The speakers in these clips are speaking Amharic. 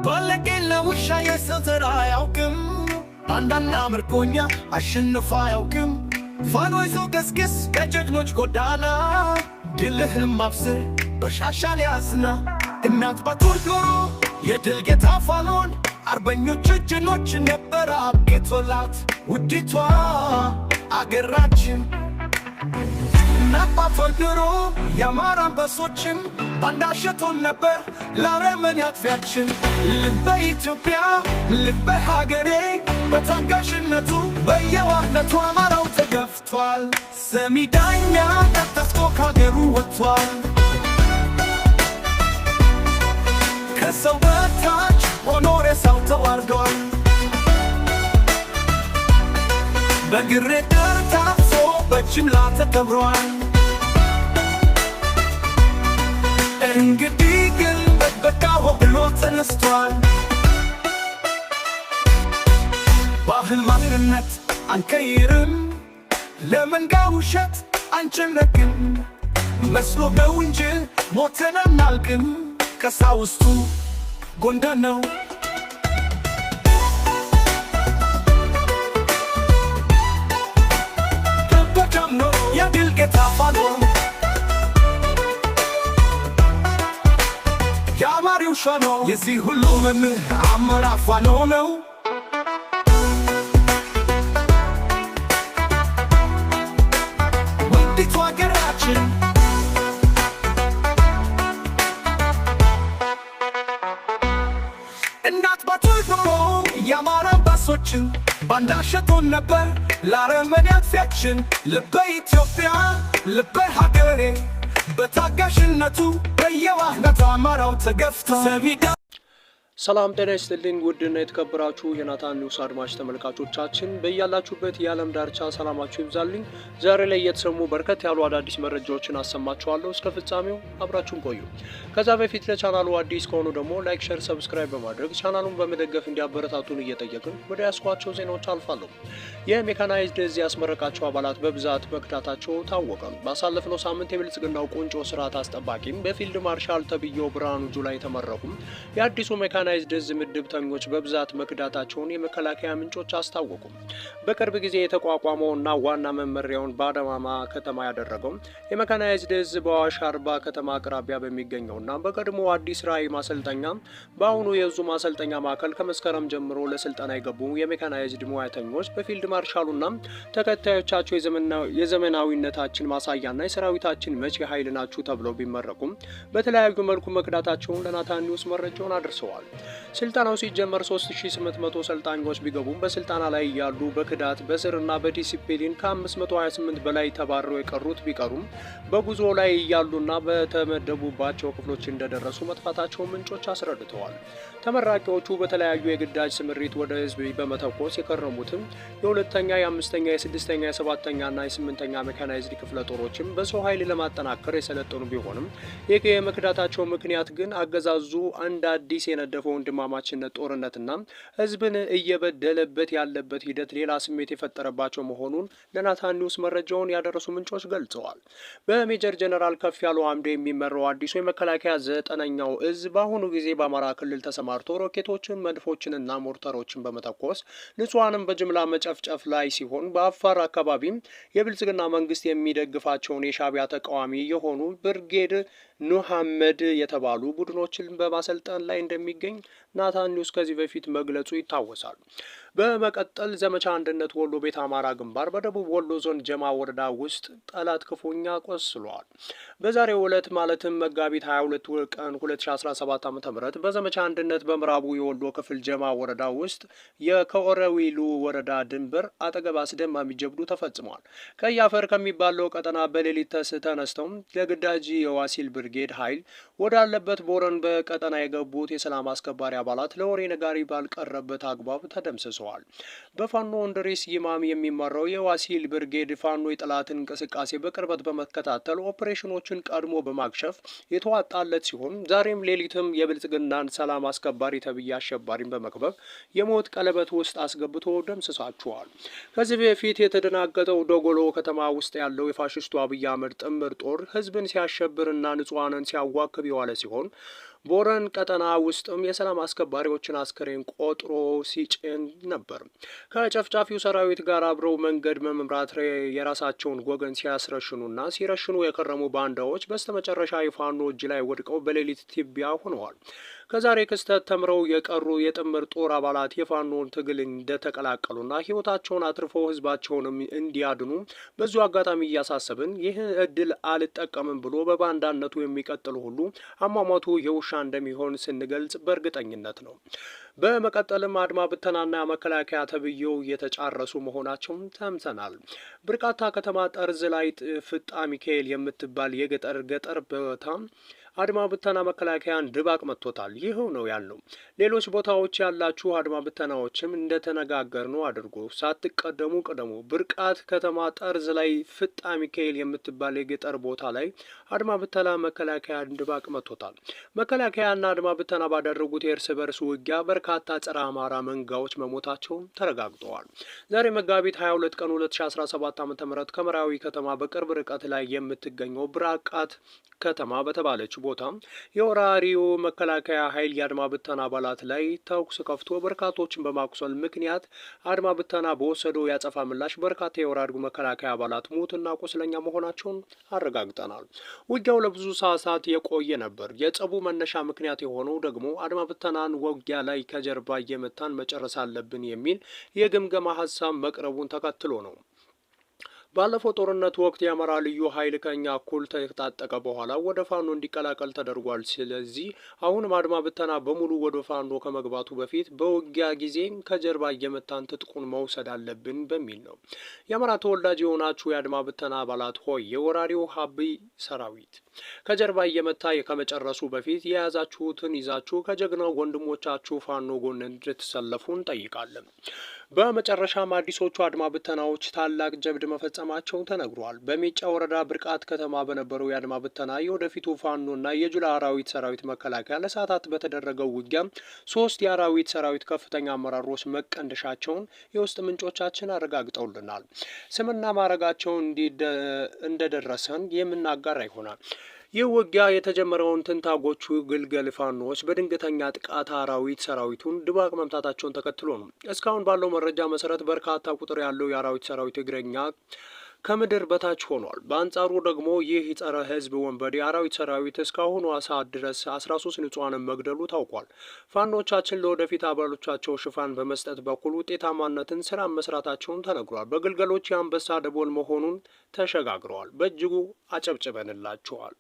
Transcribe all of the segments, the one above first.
ባለቄለ ውሻ የሰው ዘር አያውቅም አንዳንድ ምርኮኛ አሸንፎ አያውቅም ፋኖ ይዞ ገስግስ ከጀግኖች ጎዳና ድልህን ማብስር በሻሻን ያዝና እናት ባቶች ኖሮ የድል ጌታ ፋኖን አርበኞች ጀግኖች ነበር አብቅቶላት ውዲቷ አገራችን እናት ኖሮ የአማራ አንበሶችን ባንዳሸቶን ነበር ለአረመኔ አጥፊያችን ልበ ኢትዮጵያ ልበ ሀገሬ በታጋሽነቱ በየዋህነቱ አማራው ተገፍቷል ሰሚ ዳኛ ጠፍቶ ከሀገሩ ወጥቷል ከሰው በታች ሆኖ ሬሳው ተዋርዷል በግርግር ታፍሶ በጅምላ ተቀብሯል እንግዲህ ግን በቃ ብሎ ተነስቷል ባህል ማንነት አንቀይርም ለመንጋ ውሸት አንጨነቅም መስሎ ነው እንጂ ሞተን አናልቅም ቀሳውስቱ ጎንደር ነው በደም ነው የድል ጌታ ፋኖ የአማሪው ሸኖ የዚህ ሁሉ መምህር አማራ ፋኖ ነው ውዲቷ አገራችን እናት ባቶች ኖሮ የአማራ አንበሶችን ባንዳሸቶን ነበር ለአረመኔ አጥፊያችን ልበ ኢትዮጵያ ልበ ሀገሬ በታጋሽነቱ በየዋህነቱ አማራው ተገፍቷል ሰላም ጤና ይስጥልኝ ውድና የተከበራችሁ የናታን ኒውስ አድማጭ ተመልካቾቻችን በእያላችሁበት የዓለም ዳርቻ ሰላማችሁ ይብዛልኝ ዛሬ ላይ የተሰሙ በርከት ያሉ አዳዲስ መረጃዎችን አሰማችኋለሁ እስከ ፍጻሜው አብራችሁን ቆዩ ከዛ በፊት ለቻናሉ አዲስ ከሆኑ ደግሞ ላይክ ሼር ሰብስክራይብ በማድረግ ቻናሉን በመደገፍ እንዲያበረታቱን እየጠየቅን ወደ ያስኳቸው ዜናዎች አልፋለሁ የሜካናይዝድ እዝ ያስመረቃቸው አባላት በብዛት መክዳታቸው ታወቀ ባሳለፍነው ሳምንት የብልጽግናው ቁንጮ ስርዓት አስጠባቂም በፊልድ ማርሻል ተብዬው ብርሃኑ ጁላ የተመረቁም የአዲሱ ሜካናይዝድ እዝ ምድብተኞች በብዛት መክዳታቸውን የመከላከያ ምንጮች አስታወቁ በቅርብ ጊዜ የተቋቋመውና ዋና መመሪያውን በአዳማ ከተማ ያደረገው የሜካናይዝድ እዝ በአዋሽ አርባ ከተማ አቅራቢያ በሚገኘውና በቀድሞ አዲስ ራዕይ ማሰልጠኛ በአሁኑ የእዙ ማሰልጠኛ ማዕከል ከመስከረም ጀምሮ ለስልጠና የገቡ የሜካናይዝድ ሙያተኞች በፊልድ ማርሻሉና ተከታዮቻቸው የዘመናዊነታችን ማሳያና የሰራዊታችን መጪ ኃይል ናችሁ ተብለው ቢመረቁም በተለያዩ መልኩ መክዳታቸውን ለናታን ኒውስ መረጃውን አድርሰዋል ስልጣናው ሲጀመር 3800 ሰልጣኞች ቢገቡም በስልጣና ላይ ያሉ በክዳት በስርና በዲሲፕሊን ከ528 በላይ ተባረው የቀሩት ቢቀሩም በጉዞ ላይ ያሉና በተመደቡባቸው ክፍሎች እንደደረሱ መጥፋታቸው ምንጮች አስረድተዋል ተመራቂዎቹ በተለያዩ የግዳጅ ስምሪት ወደ ህዝብ በመተኮስ የከረሙትም የሁለተኛ የአምስተኛ የስድስተኛ የሰባተኛና የስምንተኛ ሜካናይዝድ ክፍለ ጦሮችም በሰው ኃይል ለማጠናከር የሰለጠኑ ቢሆንም የመክዳታቸው ምክንያት ግን አገዛዙ አንድ አዲስ የነደፈው ወንድማማችነት ጦርነትና ህዝብን እየበደለበት ያለበት ሂደት ሌላ ስሜት የፈጠረባቸው መሆኑን ለናታን ኒውስ መረጃውን ያደረሱ ምንጮች ገልጸዋል በሜጀር ጀነራል ከፍ ያለው አምዶ የሚመራው አዲሱ የመከላከያ 9ኛው እዝ በአሁኑ ጊዜ በአማራ ክልል ተሰማርቶ ሮኬቶችን መድፎችንና ሞርተሮችን በመተኮስ ንጹሃንን በጅምላ መጨፍጨፍ ላይ ሲሆን በአፋር አካባቢም የብልጽግና መንግስት የሚደግፋቸውን የሻቢያ ተቃዋሚ የሆኑ ብርጌድ ኑሐመድ የተባሉ ቡድኖችን በማሰልጠን ላይ እንደሚገኝ ናታን ኒውስ ከዚህ በፊት መግለጹ ይታወሳል በመቀጠል ዘመቻ አንድነት ወሎ ቤት አማራ ግንባር በደቡብ ወሎ ዞን ጀማ ወረዳ ውስጥ ጠላት ክፉኛ ቆስሏል በዛሬው ዕለት ማለትም መጋቢት 22 ቀን 2017 ዓ.ም በዘመቻ አንድነት በምዕራቡ የወሎ ክፍል ጀማ ወረዳ ውስጥ የከወረዊሉ ወረዳ ድንበር አጠገብ አስደማሚ ጀብዱ ተፈጽሟል ከያፈር ከሚባለው ቀጠና በሌሊት ተነስተው ለግዳጅ የዋሲል ብርጌድ ኃይል ወዳለበት ቦረን በቀጠና የገቡት የሰላም አስከባሪ አባላት ለወሬ ነጋሪ ባልቀረበት አግባብ ተደምስሰዋል በፋኖ እንድሪስ ይማም የሚመራው የዋሲል ብርጌድ ፋኖ የጠላትን እንቅስቃሴ በቅርበት በመከታተል ኦፕሬሽኖችን ቀድሞ በማክሸፍ የተዋጣለት ሲሆን ዛሬም ሌሊትም የብልጽግናን ሰላም አስከባሪ ተብዬ አሸባሪን በመክበብ የሞት ቀለበት ውስጥ አስገብቶ ደምስሳቸዋል ከዚህ በፊት የተደናገጠው ዶጎሎ ከተማ ውስጥ ያለው የፋሽስቱ አብይ አህመድ ጥምር ጦር ህዝብን ሲያሸብርና ንጹሃንን ሲያዋክብ የዋለ ሲሆን ቦረን ቀጠና ውስጥም የሰላም አስከባሪዎችን አስከሬን ቆጥሮ ሲጭን ነበር። ከጨፍጫፊው ሰራዊት ጋር አብረው መንገድ መምራት የራሳቸውን ወገን ሲያስረሽኑና ሲረሽኑ የከረሙ ባንዳዎች በስተመጨረሻ የፋኖ እጅ ላይ ወድቀው በሌሊት ትቢያ ሆነዋል። ከዛሬ ክስተት ተምረው የቀሩ የጥምር ጦር አባላት የፋኖን ትግል እንደተቀላቀሉና ሕይወታቸውን አትርፈው ህዝባቸውንም እንዲያድኑ በዚሁ አጋጣሚ እያሳሰብን ይህን እድል አልጠቀምም ብሎ በባንዳነቱ የሚቀጥል ሁሉ አሟሟቱ የውሻ እንደሚሆን ስንገልጽ በእርግጠኝነት ነው። በመቀጠልም አድማ ብተናና መከላከያ ተብዬው እየተጫረሱ መሆናቸውን ተምተናል። ብርቃታ ከተማ ጠርዝ ላይ ፍጣ ሚካኤል የምትባል የገጠር ቦታ አድማ ብተና መከላከያን ድባቅ መጥቶታል። ይኸው ነው ያልነው። ሌሎች ቦታዎች ያላችሁ አድማ ብተናዎችም እንደተነጋገርነው አድርጎ ሳትቀደሙ ቅደሙ። ብርቃት ከተማ ጠርዝ ላይ ፍጣ ሚካኤል የምትባል የገጠር ቦታ ላይ አድማ ብተና መከላከያን ድባቅ መጥቶታል። መከላከያና አድማ ብተና ባደረጉት የእርስ በርስ ውጊያ በርካታ ጸረ አማራ መንጋዎች መሞታቸው ተረጋግጠዋል። ዛሬ መጋቢት 22 ቀን 2017 ዓ.ም ከመራዊ ከተማ በቅርብ ርቀት ላይ የምትገኘው ብራቃት ከተማ በተባለች ቦታ የወራሪው መከላከያ ኃይል የአድማ ብተና አባላት ላይ ተኩስ ከፍቶ በርካቶችን በማቁሰል ምክንያት አድማ ብተና በወሰደው ያጸፋ ምላሽ በርካታ የወራሪው መከላከያ አባላት ሙትና ቁስለኛ መሆናቸውን አረጋግጠናል። ውጊያው ለብዙ ሰዓታት የቆየ ነበር። የጸቡ መነሻ ምክንያት የሆነው ደግሞ አድማ ብተናን ውጊያ ላይ ከጀርባ እየመታን መጨረስ አለብን የሚል የግምገማ ሀሳብ መቅረቡን ተከትሎ ነው። ባለፈው ጦርነት ወቅት የአማራ ልዩ ኃይል ከኛ እኩል ተታጠቀ በኋላ ወደ ፋኖ እንዲቀላቀል ተደርጓል። ስለዚህ አሁንም አድማ ብተና በሙሉ ወደ ፋኖ ከመግባቱ በፊት በውጊያ ጊዜ ከጀርባ እየመታን ትጥቁን መውሰድ አለብን በሚል ነው። የአማራ ተወላጅ የሆናችሁ የአድማ ብተና አባላት ሆይ የወራሪው ሀብይ ሰራዊት ከጀርባ እየመታ ከመጨረሱ በፊት የያዛችሁትን ይዛችሁ ከጀግናው ወንድሞቻችሁ ፋኖ ጎን እንድትሰለፉ እንጠይቃለን። በመጨረሻም አዲሶቹ አድማ ብተናዎች ታላቅ ጀብድ መፈጸማቸው ተነግሯል። በሜጫ ወረዳ ብርቃት ከተማ በነበረው የአድማ ብተና የወደፊቱ ፋኖና የጁላ አራዊት ሰራዊት መከላከያ ለሰዓታት በተደረገው ውጊያ 3 የአራዊት ሰራዊት ከፍተኛ አመራሮች መቀንደሻቸውን የውስጥ ምንጮቻችን አረጋግጠውልናል። ስምና ማዕረጋቸው እንደደረሰን የምናጋራ ይሆናል። ይህ ውጊያ የተጀመረውን ትንታጎቹ ግልገል ፋኖዎች በድንገተኛ ጥቃት አራዊት ሰራዊቱን ድባቅ መምታታቸውን ተከትሎ ነው። እስካሁን ባለው መረጃ መሰረት በርካታ ቁጥር ያለው የአራዊት ሰራዊት እግረኛ ከምድር በታች ሆኗል። በአንጻሩ ደግሞ ይህ ጸረ ሕዝብ ወንበዴ አራዊት ሰራዊት እስካሁኑ ሰዓት ድረስ 13 ንጹሃንን መግደሉ ታውቋል። ፋኖቻችን ለወደፊት አባሎቻቸው ሽፋን በመስጠት በኩል ውጤታማነትን ስራ መስራታቸውን ተነግሯል። በግልገሎች የአንበሳ ደቦል መሆኑን ተሸጋግረዋል። በእጅጉ አጨብጭበንላቸዋል።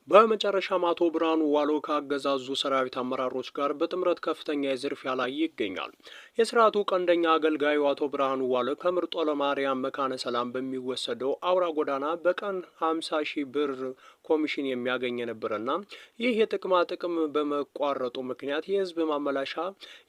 በመጨረሻም አቶ ብርሃኑ ዋሎ ከአገዛዙ ሰራዊት አመራሮች ጋር በጥምረት ከፍተኛ የዝርፊያ ላይ ይገኛል። የስርዓቱ ቀንደኛ አገልጋዩ አቶ ብርሃኑ ዋሎ ከምርጦ ለማርያም መካነ ሰላም በሚወሰደው አውራ ጎዳና በቀን 50 ሺህ ብር ኮሚሽን የሚያገኝ የነበረና ይህ የጥቅማ ጥቅም በመቋረጡ ምክንያት የህዝብ ማመላሻ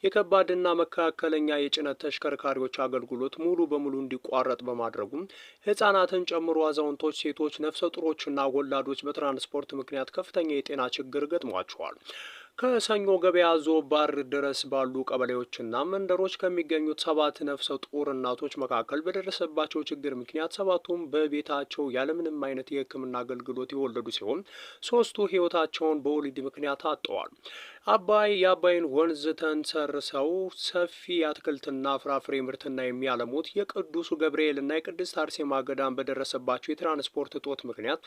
የከባድና መካከለኛ የጭነት ተሽከርካሪዎች አገልግሎት ሙሉ በሙሉ እንዲቋረጥ በማድረጉም ህጻናትን ጨምሮ አዛውንቶች፣ ሴቶች፣ ነፍሰ ጡሮችና ወላዶች በትራንስፖርት ምክንያት ከፍተኛ የጤና ችግር ገጥሟቸዋል። ከሰኞ ገበያ ዞባር ድረስ ባሉ ቀበሌዎችና መንደሮች ከሚገኙት 7 ነፍሰ ጡር እናቶች መካከል በደረሰባቸው ችግር ምክንያት 7ቱም በቤታቸው ያለምንም አይነት የሕክምና አገልግሎት የወለዱ ሲሆን 3ቱ ህይወታቸውን በወሊድ ምክንያት አጥተዋል። የአባይን ወንዝ ተንተርሰው ሰፊ የአትክልትና ፍራፍሬ ምርትና የሚያለሙት የቅዱሱ ገብርኤልና የቅድስት አርሴማ ገዳም በደረሰባቸው የትራንስፖርት እጦት ምክንያት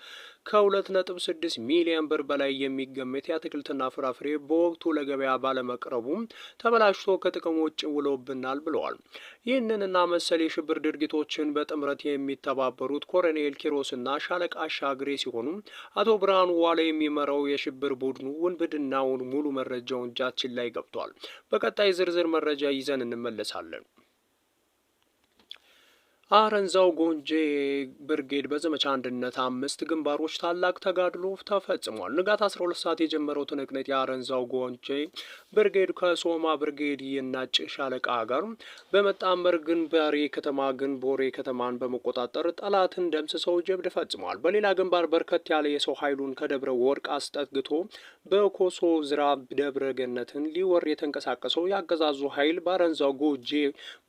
ከ2.6 ሚሊዮን ብር በላይ የሚገመት የአትክልትና ፍራፍሬ በወቅቱ ለገበያ ባለመቅረቡም ተበላሽቶ ከጥቅም ውጭ ውለውብናል ብለዋል። ይህንንና መሰል የሽብር ድርጊቶችን በጥምረት የሚተባበሩት ኮሎኔል ኪሮስና ሻለቃ አሻግሬ ሲሆኑ አቶ ብርሃኑ ዋለ የሚመራው የሽብር ቡድኑ ውንብድናውን ሙሉ መረጃውን እጃችን ላይ ገብቷል። በቀጣይ ዝርዝር መረጃ ይዘን እንመለሳለን። አረንዛው ጎንጄ ብርጌድ በዘመቻ አንድነት 5 ግንባሮች ታላቅ ተጋድሎ ተፈጽሟል። ንጋት 12 ሰዓት የጀመረው ትንቅንቅ የአረንዛው ጎንጄ ብርጌድ ከሶማ ብርጌድ የናጭ ሻለቃ ጋር በመጣመር ግንቦሬ ከተማን በመቆጣጠር ጠላትን ደምስሰው ጀብድ ፈጽሟል። በሌላ ግንባር በርከት ያለ የሰው ኃይሉን ከደብረ ወርቅ አስጠግቶ በኮሶ ዝራብ ደብረ ገነትን ሊወር የተንቀሳቀሰው ያገዛዙ ኃይል በአረንዛው ጎንጄ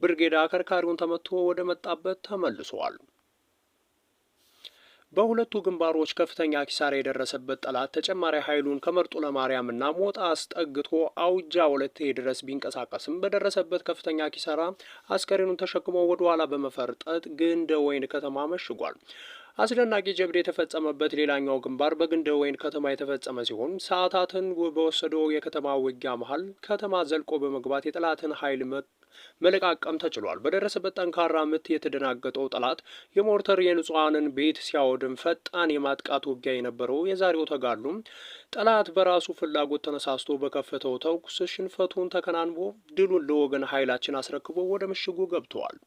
ብርጌድ አከርካሪውን ተመቶ ወደ መጣበት ተመልሷል። በሁለቱ ግንባሮች ከፍተኛ ኪሳራ የደረሰበት ጠላት ተጨማሪ ኃይሉን ከመርጦ ለማርያምና ሞጣ አስጠግቶ አውጃ ወለቴ ድረስ ቢንቀሳቀስም በደረሰበት ከፍተኛ ኪሳራ አስከሬኑን ተሸክሞ ወደ ኋላ በመፈርጠጥ ግንደ ወይን ከተማ መሽጓል። አስደናቂ ጀብድ የተፈጸመበት ሌላኛው ግንባር በግንደ ወይን ከተማ የተፈጸመ ሲሆን ሰዓታትን በወሰደው የከተማ ውጊያ መሀል ከተማ ዘልቆ በመግባት የጠላትን ኃይል መለቃቀም ተችሏል። በደረሰበት ጠንካራ ምት የተደናገጠው ጠላት የሞርተር የንጹሐንን ቤት ሲያወድም ፈጣን የማጥቃት ውጊያ የነበረው የዛሬው ተጋድሎም ጠላት በራሱ ፍላጎት ተነሳስቶ በከፈተው ተኩስ ሽንፈቱን ተከናንቦ ድሉን ለወገን ኃይላችን አስረክቦ ወደ ምሽጉ ገብተዋል።